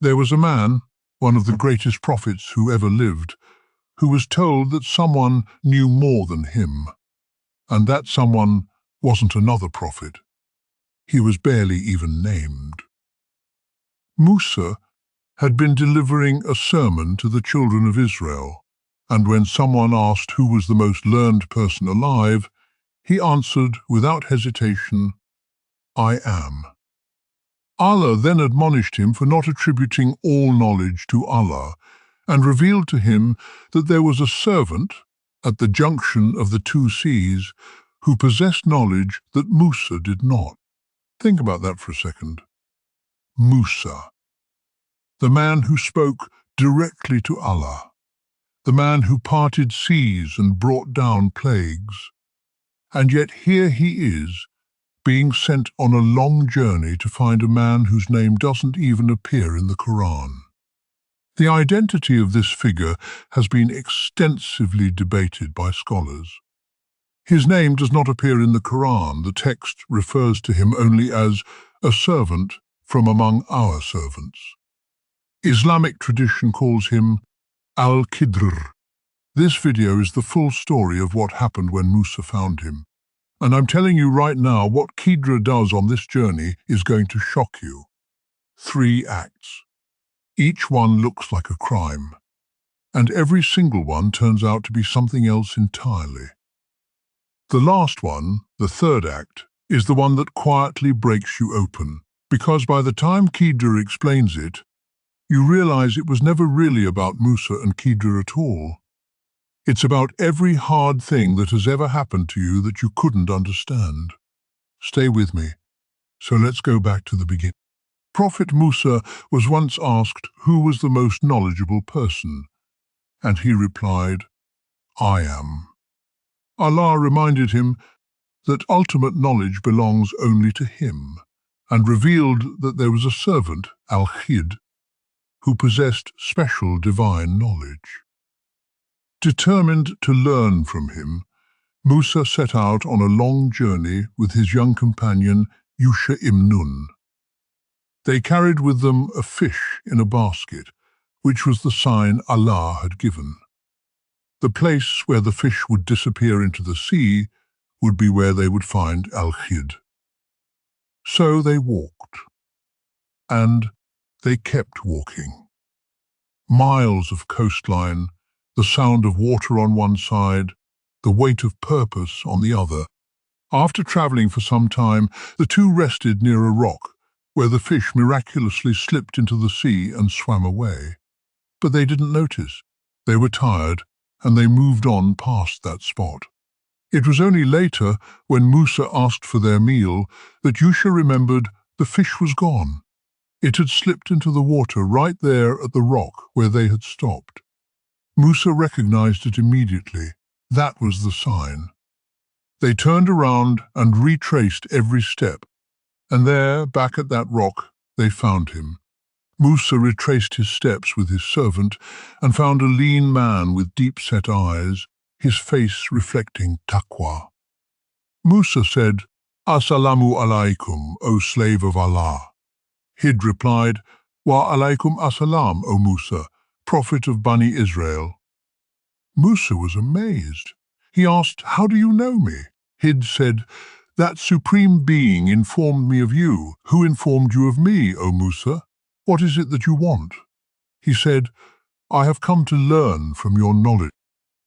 There was a man, one of the greatest prophets who ever lived, who was told that someone knew more than him, and that someone wasn't another prophet. He was barely even named. Musa had been delivering a sermon to the children of Israel, and when someone asked who was the most learned person alive, he answered without hesitation, "I am." Allah then admonished him for not attributing all knowledge to Allah, and revealed to him that there was a servant at the junction of the two seas who possessed knowledge that Musa did not. Think about that for a second. Musa, the man who spoke directly to Allah, the man who parted seas and brought down plagues. And yet here he is, being sent on a long journey to find a man whose name doesn't even appear in the Quran. The identity of this figure has been extensively debated by scholars. His name does not appear in the Quran. The text refers to him only as a servant from among our servants. Islamic tradition calls him Al-Khidr. This video is the full story of what happened when Musa found him. And I'm telling you right now, what Khidr does on this journey is going to shock you. 3 acts. Each one looks like a crime, and every single one turns out to be something else entirely. The last one, the 3rd act, is the one that quietly breaks you open, because by the time Khidr explains it, you realize it was never really about Musa and Khidr at all. It's about every hard thing that has ever happened to you that you couldn't understand. Stay with me. So let's go back to the beginning. Prophet Musa was once asked who was the most knowledgeable person, and he replied, "I am." Allah reminded him that ultimate knowledge belongs only to him, and revealed that there was a servant, Al-Khidr, who possessed special divine knowledge. Determined to learn from him, Musa set out on a long journey with his young companion Yusha ibn Nun. They carried with them a fish in a basket, which was the sign Allah had given. The place where the fish would disappear into the sea would be where they would find Al-Khidr. So they walked, and they kept walking. Miles of coastline, the sound of water on one side, the weight of purpose on the other. After traveling for some time, the two rested near a rock, where the fish miraculously slipped into the sea and swam away. But they didn't notice. They were tired, and they moved on past that spot. It was only later, when Musa asked for their meal, that Yusha remembered the fish was gone. It had slipped into the water right there at the rock where they had stopped. Musa recognized it immediately. That was the sign. They turned around and retraced every step, and there, back at that rock, they found him. Musa retraced his steps with his servant and found a lean man with deep-set eyes, his face reflecting taqwa. Musa said, "Assalamu alaikum, O slave of Allah." Khidr replied, "Wa alaikum assalam, O Musa, prophet of Bani Israel." Musa was amazed. He asked, "How do you know me?" Khidr said, "That supreme being informed me of you. Who informed you of me, O Musa? What is it that you want?" He said, "I have come to learn from your knowledge,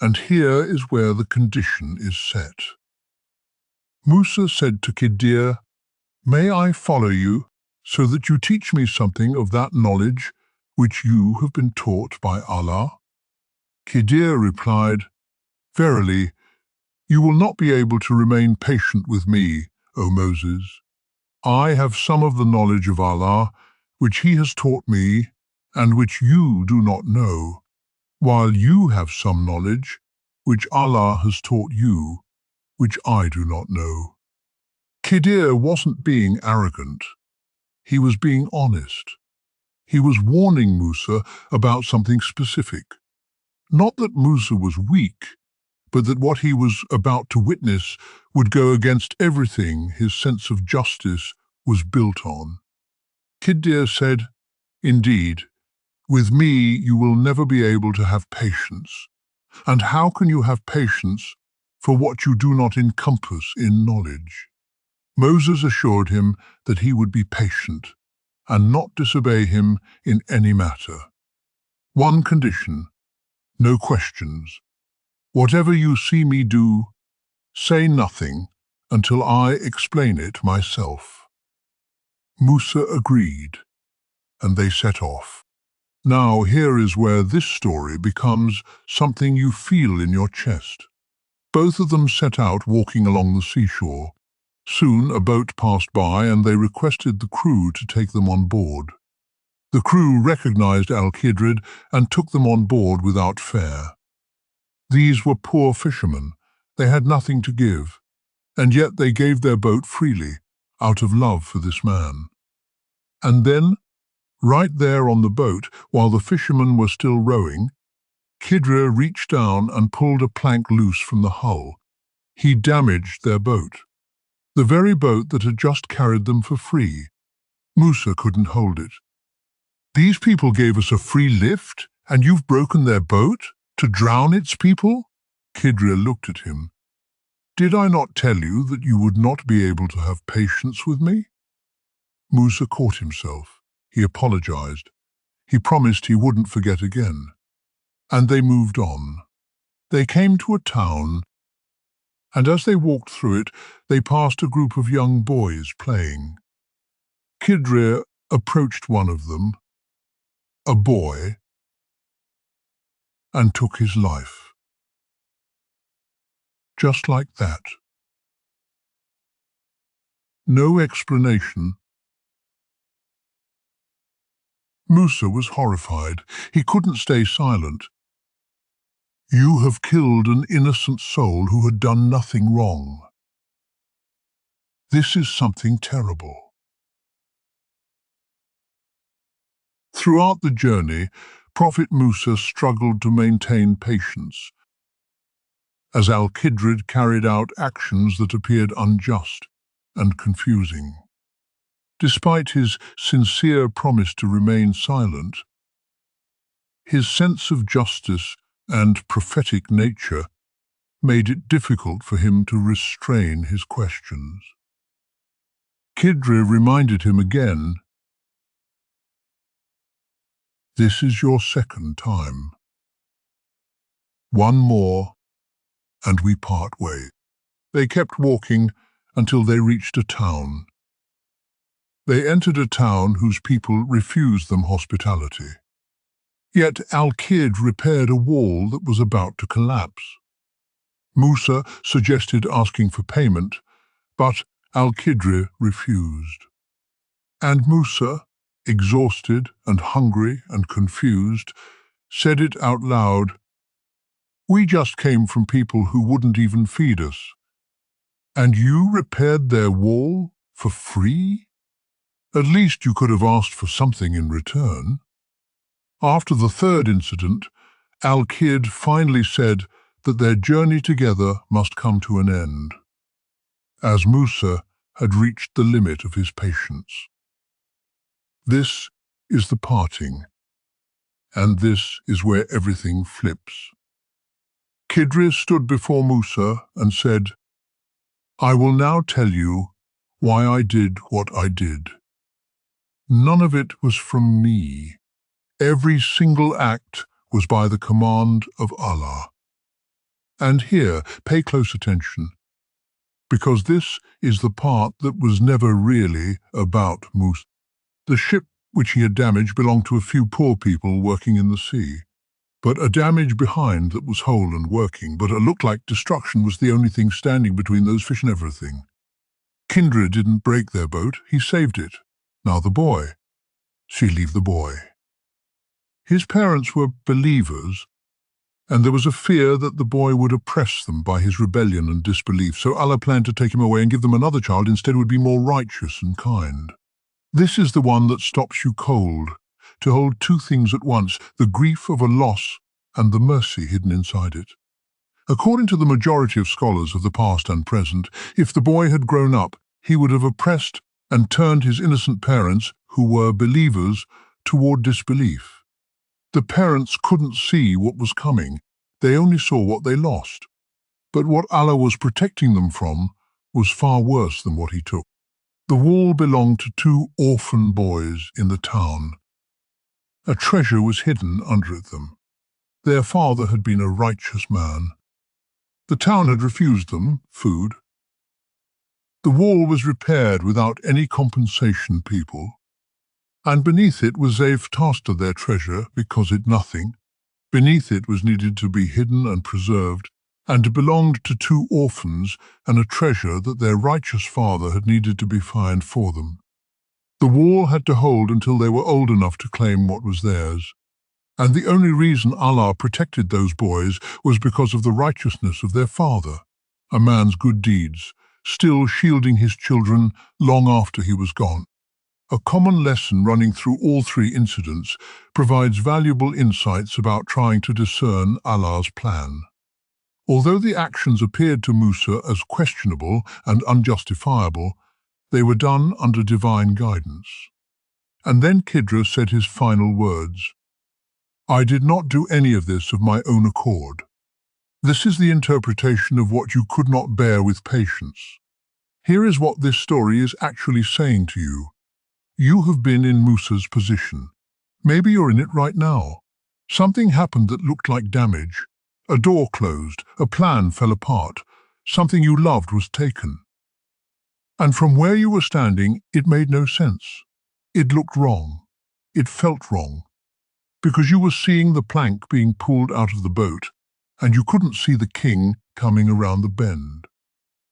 and here is where the condition is set." Musa said to Khidr, "May I follow you so that you teach me something of that knowledge which you have been taught by Allah?" Khidr replied, "Verily, you will not be able to remain patient with me, O Moses. I have some of the knowledge of Allah, which he has taught me, and which you do not know, while you have some knowledge, which Allah has taught you, which I do not know." Khidr wasn't being arrogant. He was being honest. He was warning Musa about something specific. Not that Musa was weak, but that what he was about to witness would go against everything his sense of justice was built on. Khidr said, Indeed, with me you will never be able to have patience. And how can you have patience for what you do not encompass in knowledge? Moses assured him that he would be patient and not disobey him in any matter. One condition, no questions. Whatever you see me do, say nothing until I explain it myself. Musa agreed, and they set off. Now here is where this story becomes something you feel in your chest. Both of them set out walking along the seashore. Soon a boat passed by and they requested the crew to take them on board. The crew recognized Al-Khidr and took them on board without fare. These were poor fishermen. They had nothing to give, and yet they gave their boat freely, out of love for this man. And then, right there on the boat, while the fishermen were still rowing, Khidr reached down and pulled a plank loose from the hull. He damaged their boat, the very boat that had just carried them for free. Musa couldn't hold it. These people gave us a free lift, and you've broken their boat to drown its people? Khidr looked at him. Did I not tell you that you would not be able to have patience with me? Musa caught himself. He apologized. He promised he wouldn't forget again. And they moved on. They came to a town, and as they walked through it, they passed a group of young boys playing. Khidr approached one of them, a boy, and took his life. Just like that. No explanation. Musa was horrified. He couldn't stay silent. You have killed an innocent soul who had done nothing wrong. This is something terrible. Throughout the journey, Prophet Musa struggled to maintain patience, as Al-Khidr carried out actions that appeared unjust and confusing. Despite his sincere promise to remain silent, his sense of justice and prophetic nature made it difficult for him to restrain his questions. Khidr reminded him again, "This is your second time. One more, and we part ways." They kept walking until they reached a town. They entered a town whose people refused them hospitality. Yet Al-Khidr repaired a wall that was about to collapse. Musa suggested asking for payment, but Al-Khidr refused. And Musa, exhausted and hungry and confused, said it out loud, "We just came from people who wouldn't even feed us. And you repaired their wall for free? At least you could have asked for something in return." After the third incident, Al-Khidr finally said that their journey together must come to an end, as Musa had reached the limit of his patience. This is the parting, and this is where everything flips. Khidr stood before Musa and said, "I will now tell you why I did what I did. None of it was from me. Every single act was by the command of Allah. And here, pay close attention, because this is the part that was never really about Musa. The ship which he had damaged belonged to a few poor people working in the sea, but a damage behind that was whole and working, but it looked like destruction was the only thing standing between those fish and everything. Khidr didn't break their boat, he saved it. Now the boy. She leave the boy. His parents were believers, and there was a fear that the boy would oppress them by his rebellion and disbelief, so Allah planned to take him away and give them another child instead who would be more righteous and kind. This is the one that stops you cold, to hold two things at once, the grief of a loss and the mercy hidden inside it. According to the majority of scholars of the past and present, if the boy had grown up, he would have oppressed and turned his innocent parents, who were believers, toward disbelief. The parents couldn't see what was coming. They only saw what they lost. But what Allah was protecting them from was far worse than what he took. The wall belonged to two orphan boys in the town. A treasure was hidden under them. Their father had been a righteous man. The town had refused them food. The wall was repaired without any compensation, people. And beneath it was they've tossed their treasure because it nothing. Beneath it was needed to be hidden and preserved, and belonged to two orphans and a treasure that their righteous father had needed to be found for them. The wall had to hold until they were old enough to claim what was theirs. And the only reason Allah protected those boys was because of the righteousness of their father, a man's good deeds, still shielding his children long after he was gone. A common lesson running through all three incidents provides valuable insights about trying to discern Allah's plan. Although the actions appeared to Musa as questionable and unjustifiable, they were done under divine guidance. And then Khidr said his final words, "I did not do any of this of my own accord." This is the interpretation of what you could not bear with patience. Here is what this story is actually saying to you. You have been in Musa's position. Maybe you're in it right now. Something happened that looked like damage. A door closed, a plan fell apart, something you loved was taken. And from where you were standing, it made no sense. It looked wrong. It felt wrong. Because you were seeing the plank being pulled out of the boat, and you couldn't see the king coming around the bend.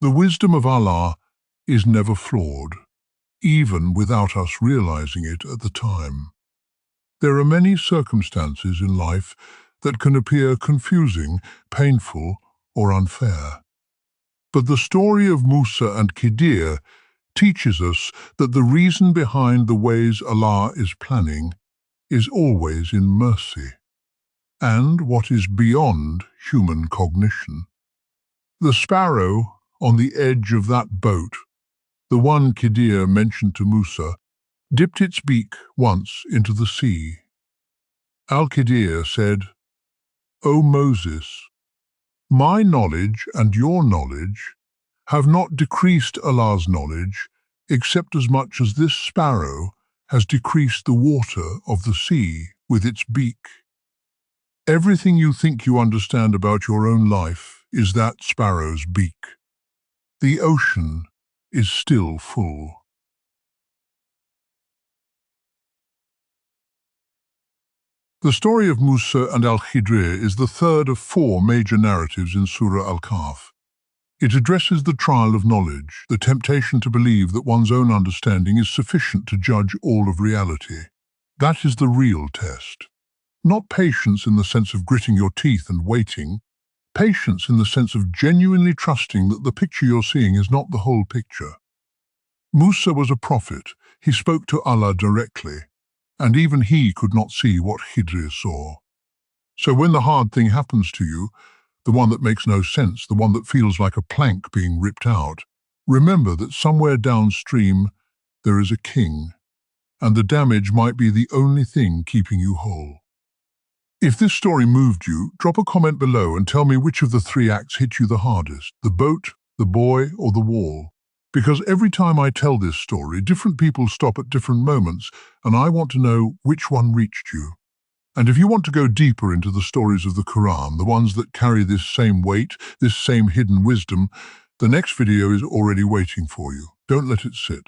The wisdom of Allah is never flawed, even without us realizing it at the time. There are many circumstances in life that can appear confusing, painful, or unfair. But the story of Musa and Khidr teaches us that the reason behind the ways Allah is planning is always in mercy, and what is beyond human cognition. The sparrow on the edge of that boat, the one Khidr mentioned to Musa, dipped its beak once into the sea. Al-Khidr said, "O Moses, my knowledge and your knowledge have not decreased Allah's knowledge except as much as this sparrow has decreased the water of the sea with its beak. Everything you think you understand about your own life is that sparrow's beak. The ocean is still full." The story of Musa and Al-Khidr is the third of four major narratives in Surah Al-Kahf. It addresses the trial of knowledge, the temptation to believe that one's own understanding is sufficient to judge all of reality. That is the real test. Not patience in the sense of gritting your teeth and waiting, patience in the sense of genuinely trusting that the picture you're seeing is not the whole picture. Musa was a prophet. He spoke to Allah directly, and even he could not see what Khidr saw. So when the hard thing happens to you, the one that makes no sense, the one that feels like a plank being ripped out, remember that somewhere downstream there is a king, and the damage might be the only thing keeping you whole. If this story moved you, drop a comment below and tell me which of the three acts hit you the hardest, the boat, the boy, or the wall. Because every time I tell this story, different people stop at different moments, and I want to know which one reached you. And if you want to go deeper into the stories of the Quran, the ones that carry this same weight, this same hidden wisdom, the next video is already waiting for you. Don't let it sit.